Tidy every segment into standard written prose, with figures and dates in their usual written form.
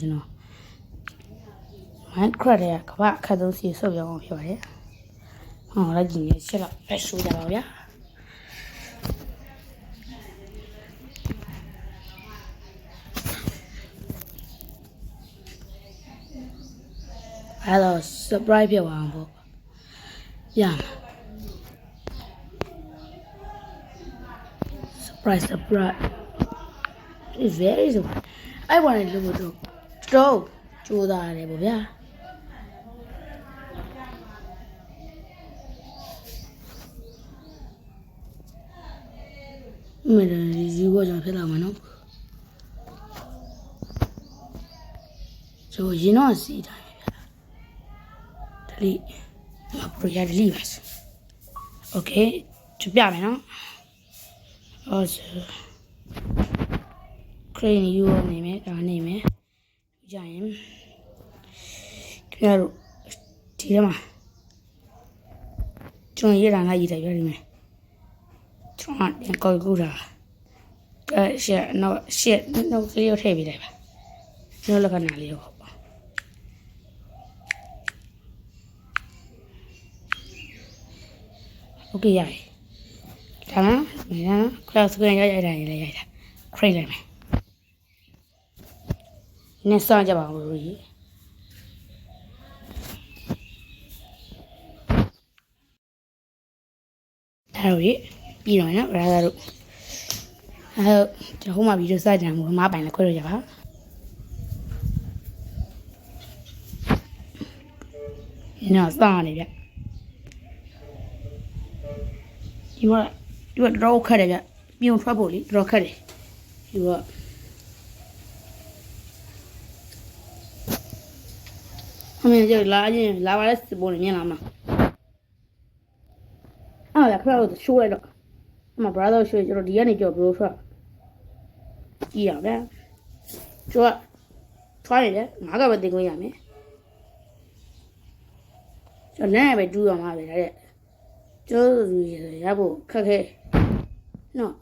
ကျွန်တော် Minecraft ရဲ့ကမ္ဘာအခက်ဆုံးစီဆုပ်ရောင်းအောင်ဖြစ်ပါတယ်။ဟောလိုက်ကြည့်နေချက်တော့အဆိုးကြပါဗျာ။အဲ့တော့ surprise ဖြစ်သွားအောင်ပေါ့။ရမယ်။ surprise is very surprise အဲ့ဘာလဲလို့တော့ကြိုးစားရတယ်ပေါ့ဗျာမင်းလည်းဒီဘောကြောင့်ဖြစ်လာမှာနော်ဆိုရင်တော့စီးတိုင်းဗျာဒလီမပရိုရဒလီပါစโอเคကြပြမယ်နော်အော်ခရင်ယူနေမယ်ဒါနေမယ်ကြရင်ခင်ဗျားတို့ဒီထဲမှာကျွန်တော်ရေးတာလိုက်ရေးတယ်ပြောနေမယ်ကျွန်တော်ကောက်ကူတာကဲရှက်နော်ရှက်နော်ကလေးထည့်ပေးလိုက်ပါကျွန်တော်လက္ခဏာလေးရောโอเคရပြီဒါမှမင်းက cross screen ရိုက်တာရေးလိုက်တာ create လိုက်မယ်နည်းစောင့်ကြပါဦးလို့ကြီးအဲ့တော့ပြီးတော့နော် brother တို့အဲ့ကျွန်တော်ဟိုမှာဗီဒီယိုစကြံမှုမပိုင်လည်းခွဲလို့ရပါနော်စောင့်နေဗျဒီကတော့ခက်တယ်ဗျပြုံထွက်ဖို့လေတော့ခက်တယ်ဒီကအမေကျလာရင်လာပါလေစပေါ်နေမြင်လာမှာအဲ့ဒါခက်လို့ရှိုးလိုက်တော့အမ brother ရှိုးကျွန်တော်ဒီကနေကြော်ဘလို့ထွက်ကြည့်ရအောင်ဗျကျွတ်ထွားနေတယ်ငါကပဲတင်ခွင့်ရမယ်ကျွန်တော်လည်းပဲတူးရမှာပဲတဲ့ကျိုးရဖို့ခက်ခဲနော်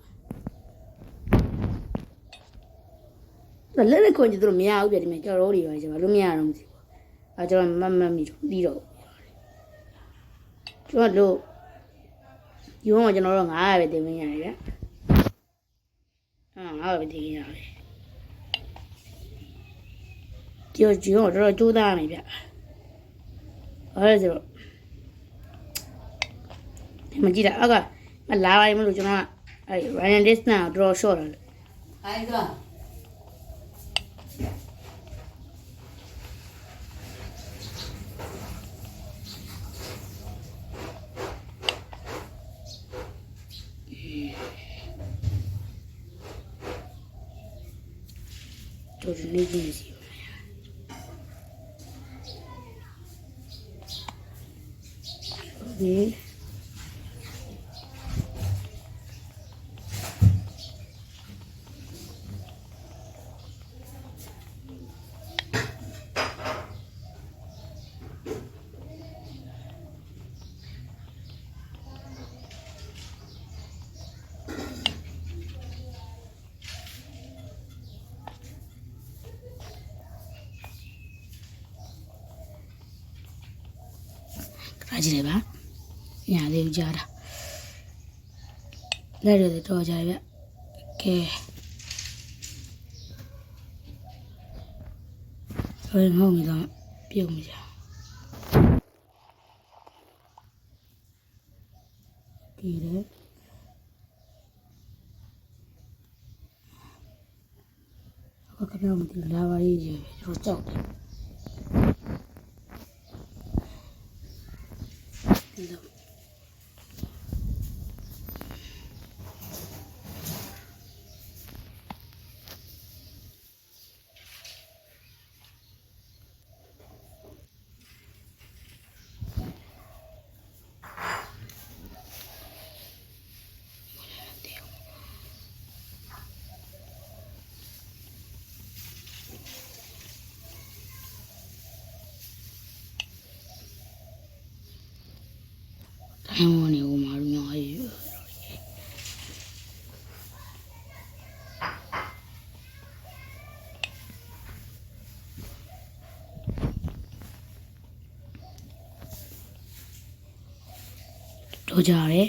လက်လက်ခွန်ကျတို့မရဘူးပြဒီမှာကြော်ရိုးတွေပါကျွန်တော်လို့မရတော့ဘူးအဲကျွန်တော်မမီပြီးတော့ကျွန်တော်တို့ဒီမှာကျွန်တော်တို့900ပဲတင်ခွင့်ရတယ်ဗျ900ပဲတင်ခွင့်ရတယ်ကျိုးတော့ကျိုးသားနေဗျအဲ့ဒါဆိုတော့မကြည့်တာအောက်ကမလာပါဘူးမလို့ကျွန်တော်ကအဲ့ Ryan Disney ကို draw short တယ်အဲ့ဒါတို့နေကြည့်စီဒီခါကြည့်လိုက်ပါညာလေးကြားတာလက်ရည်တော့ကြရဗျကဲဟိုငုံနေတော့ပြုတ်မကြဒီလေအခုကပြောမသိလာပါရေးကြီးတော့ကြောက်တယ်တိုင်းဝနေဦးမှာများရေး ပြောကြတယ်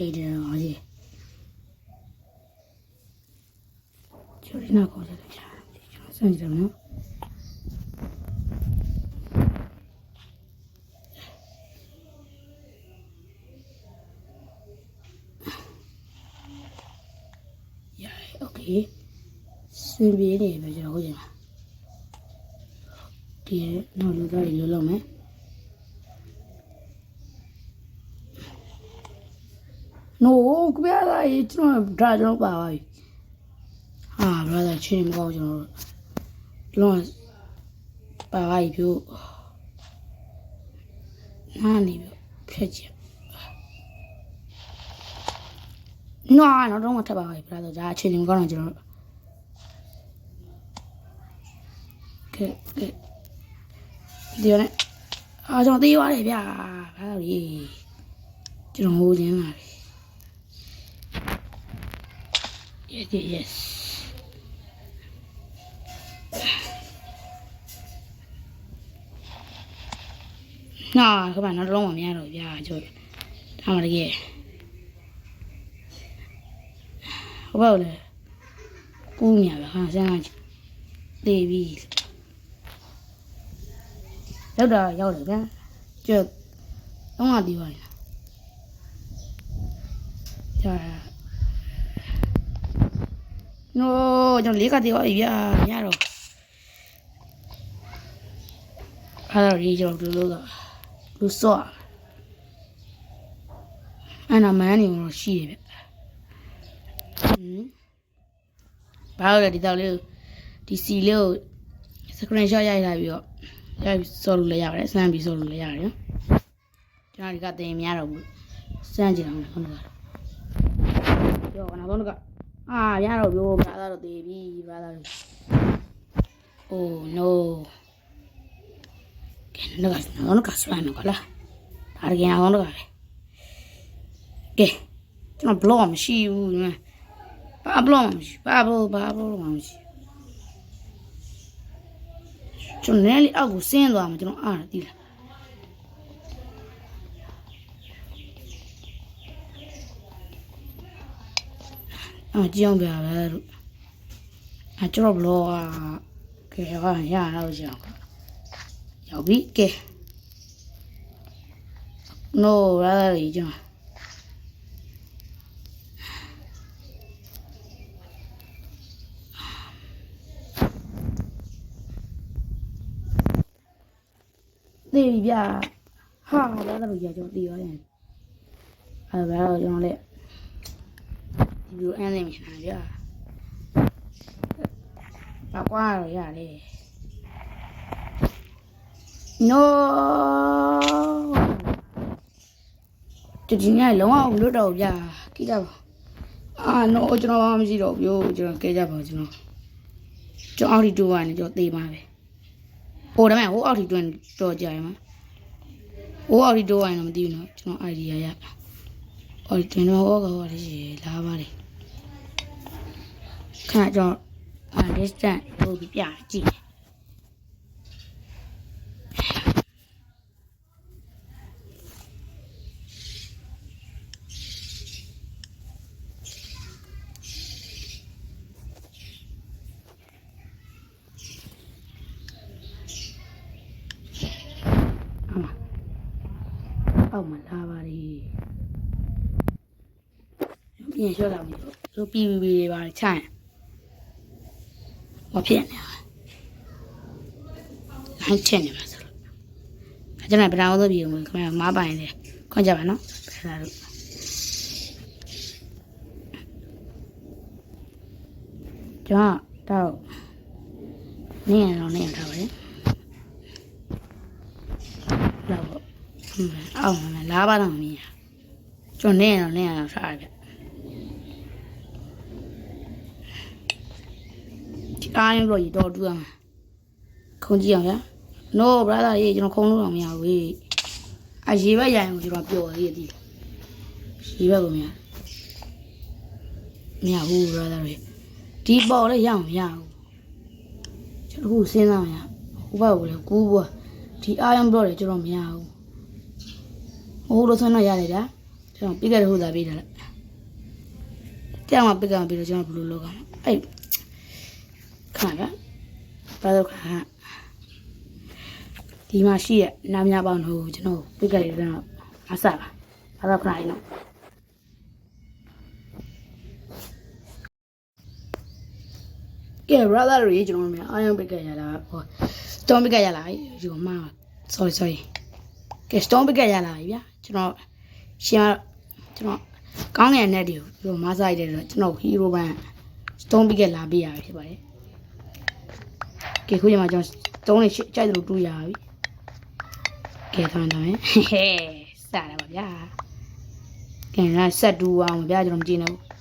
အေးတယ်ဟောကြီးကျော်ရနာကောကြတယ်ကြာကျွန်တော်စမ်းကြည့်တော့နော်ရโอเคစင်ပြေးနေပဲကျွန်တော်ဟုတ်ရင်ဒီနောက်လူသားတွေလွတ်လောက်မယ်No, come here, it's not dry up by. Ah, brother, change me out, you know. Long by you. Nanny, pitch. No, I don't want to buy, brother. I change him going to. Okay, okay. Dear, I don't think you are here. Howdy. You don't hold in. Yes. No, các bạn nó rong vào nha rồi, dạ trời, làm cái gì? Có bao giờ cô nhà là hàng sang David, đâu rồi, đâu được á, chưa, đúng là điều này, trời. No, chẳng lý cả điều ấy à, nha rồi. Rồi đi cho được rồi xóa. Anh làm mấy này nó xì vậy. Bao giờ đi tao lưu, đi xì lưu, screenshot vậy là biểu, cái solo lấy ra đấy, xem bị solo lấy ra đấy. Cho nên cái tên nha rồi, xem chỉ là không được. Rồi còn nào không được. Ah, ya lo vio, brother, baby, brother. Oh no. Cái nó cả xoay mà có là. Đã cái nào nó cả. Kì, nó blom siêu mà. Ba blom mà. Cho nên là áo của sen rồi mà cho nó ăn đi là. Chiang về là cho lo cái hoa nhà đâu chứ cháu biết kì no ra gì chứ đi bây giờ ha đó là bây giờ cho đi rồi bây giờ cho nó lại dù anh em mình làm chưa đã qua rồi à đi no từ chính này đúng không lúc đầu giờ cái đâu à nó cho nó làm gì đâu vô cho cái ra vào cho ao thì chùa này cho tì mà về ô đó mày ô ao thì chùa trời mà ô ao thì chùa này nó tì nó cho nó idea ya ô thì nó ô cái gì gì là ba đi khai cho understand tôi bị giả chị mà la ba đi bây giờ làm rồi pi ba chạy mà phiền này anh chen này mà sao cái này bây giờ tôi bị người mà má bài này con chào bạn nó là được cho tao နေရတော့နေရတာပဲလောက်ပေါ့အောက်မှာလာပါတော့မင်းကျွန်တော်နေရတော့နေရတော့ထားရပြအားရင်လို့ရတော့တူအောင်ခုံကြည့်အောင်ဗျာ no brother ရေကျွန်တော်ခုံလို့တော့မရဘူးအရေဘက်ရရင်ကိုကျွန်တော်ပျော်ရည်တည်ရေဘက်ကိုမရဘူး brother ရေဒီပေါ်လည်းရအောင်မရဘူးကျွန်တော်ခုစဉ်းစားရဟိုဘက်ကိုလည်းကူးပွားဒီအားရင်တော့လည်းကျွန်တော်မရဘူးဟိုလိုဆွမ်းတော့ရတယ်ဗျာကျွန်တော်ပြခဲ့တဲ့ဟိုသာပေးတယ်တဲ့အောင်ပြကမပြီးတော့ကျွန်တော်ဘယ်လိုလုပ်ရမလဲအဲ့ခါဗျာဘာလို့ခါဒီမှာရှိရဲ့နားများပေါင်းတော့ကျွန်တော်ပြခဲ့တယ်တော့အဆပါဘာလို့ခါရနော်ကဲ brother တွေကျွန်တော်များအာရုံပြခဲ့ရတာဟော storm ပြခဲ့ရလားဒီမှာ sorry ကဲ storm ပြခဲ့ရလားဗျာကျွန်တော်ရှင်းကျွန်တော်ကောင်းငယ်နဲ့ဒီကိုမစားရတဲ့တော့ကျွန်တော် hero ဘန် storm ပြခဲ့လာပေးရဖြစ်ပါတယ်ကဲခုချိန်မှာကျွန်တော် storm နဲ့ကြိုက်တယ်လို့တူရပြီကဲထောင်းတယ်ဟဲ့စတာပါဗျာကဲလားဆက်တူအောင်ဗျာကျွန်တော်မကြည့်နေဘူး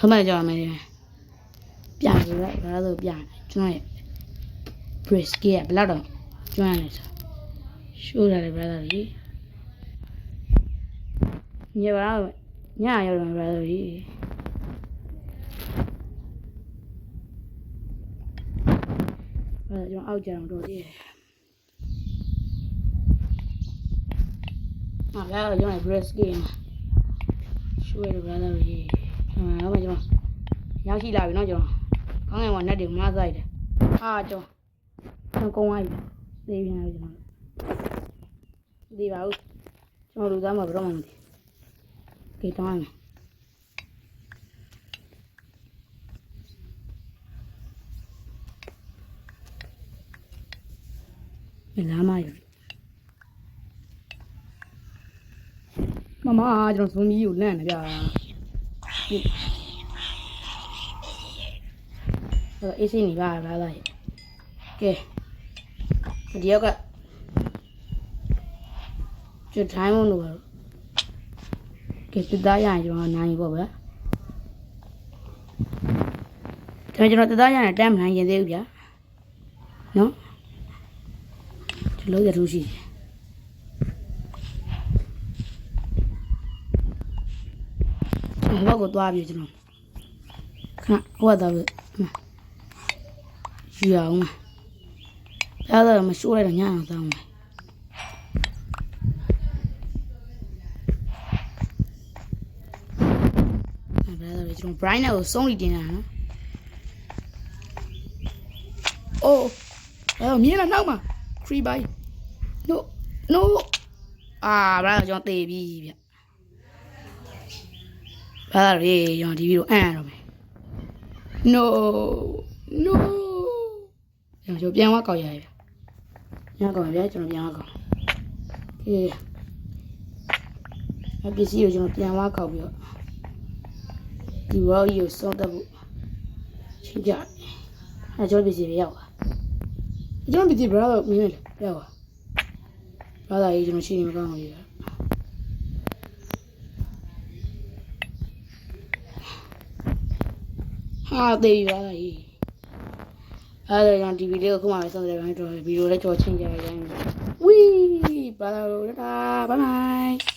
ခမကြောင်မယ်ပြန်ပြီးတော့ဒါဆိုပြန်ကျွန်တော်ရဲ့ brace ကဘယ်လောက်တော့ကျွမ်းလဲဆိုရှိုးရတယ် brother ကြီးညပါညရောက်တော့ brother ကြီးကျွန်တော်အောက်ကြအောင်တော့ကြည့်ဟာဗျာကျွန်တော် brace ကရှိုးရတယ် brother ကြီးဟုတ်မှာကျွန်တော်ရောက်ရှိလာပြီเนาะကျွန်တော်ခေါင်းငယ်မှာ net တွေမစားရတယ်အာကျွန်တော်ကုန်းသွားပြီသိပြန်ပြီကျွန်တော်ဒီပါဦးကျွန်တော်လူသားမှာဘယ်တော့မှမသိကေတောင်းမယ်လာမရမမကျွန်တော်ဇုံကြီးကိုလန့်နေဗျာအေးစိနေပါလားကဲဒီရောက်ကကျွတ်ထိုင်းမလို့ပါကဲတသားရရင်ကျွန်တော်နိုင်ပေါ့ဗျာကျွန်တော်တသားရရင်တမ်းမနိုင်ရင်သေးဘူးဗျာနော်ဒီလိုရထူးရှိဘောက်ကိုသွားပြီကျွန်တော်ခဏဟိုကတော့ယူအောင်မအဲ့ဒါမရှိုးလိုက်တော့ညအောင်တောင်းမယ်အဲ့ဒါကျွန်တော် Brian ကိုစုံးလိတင်တာနော်အိုးအဲ့မြင်လာနောက်မှာ free buy no ဘာကျွန်တော်တေးပြီဗျဘာလဲကျွန်တော်ဒီဗီဒီယိုအံ့ရတော့မယ် no ကျွန်တော်ပြန်ဝကောက်ရရပြန်ကောက်ရကျွန်တော်ပြန်ဝကောက်ကဲအပစ္စည်းကိုကျွန်တော်ပြန်ဝကောက်ပြီးတော့ဒီဝေါ်ကြီးကိုစောင့်တက်ဖို့ချိန်ကြအဲကျွန်တော်ပစ္စည်းတွေရောက်ပါကျွန်တော်ပစ္စည်းဘယ်တော့မြင်လဲရောက်ပါဘာသာရေးကျွန်တော်ရှိနေမကောင်းဘူးဟာတေးပါလားကြီးအဲ့ဒါကြောင့်ဒီဗီဒီယိုခုမှပဲဆက်တယ်ဗျာကျွန်တော်ဗီဒီယိုလေးကြော်ချင်းကြရရင်ဝီးပါလာလို့တာဘိုင်ဘိုင်